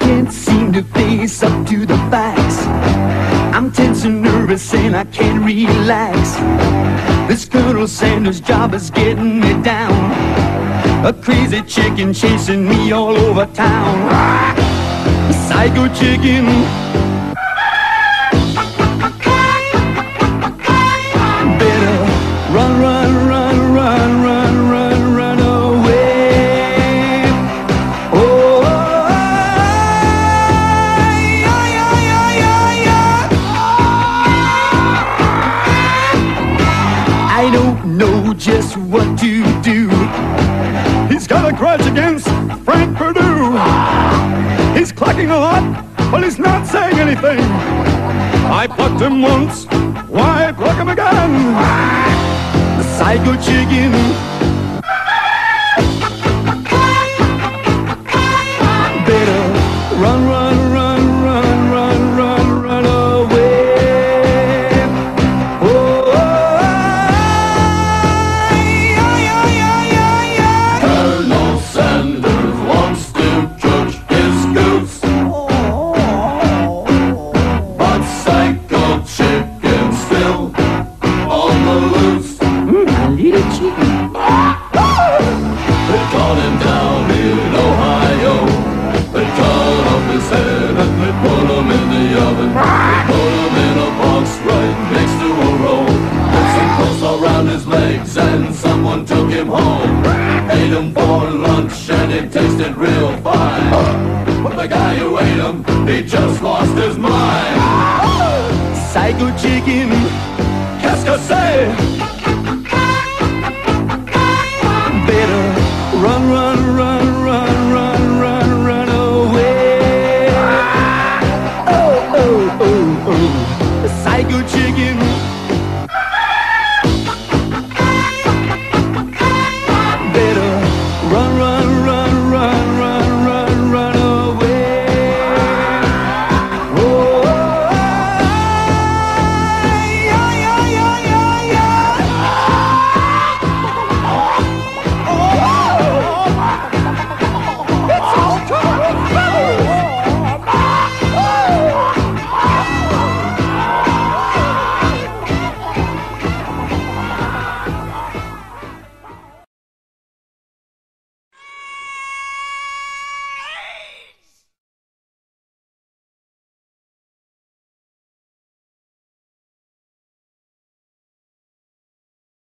can't seem to face up to the facts. I'm tense and nervous and I can't relax. This Colonel Sanders job is getting me down. A crazy chicken chasing me all over town. Psycho chicken. Better run, run, run, run, run, run, run away. Oh, yeah, yeah, yeah, yeah, yeah. I don't know just what to do. He's got a grudge against Frank Perdue. He's clucking a lot, but he's not saying anything. I plucked him once, why pluck him again? The Psycho chicken. Better run, run, run, run, run, run, run away. Oh, yeah, yeah, yeah, yeah, yeah. Colonel Sanders wants to judge his goose, but Psycho chicken still on the loose. A little chicken. They caught him down in Ohio. They cut off his head and they put him in the oven. They put him in a box right next to a roll. Put some clothes around his legs and someone took him home. Ate him for lunch and it tasted real fine. But the guy who ate him, he just lost his mind. Psycho chicken. Qu'est-ce que c'est?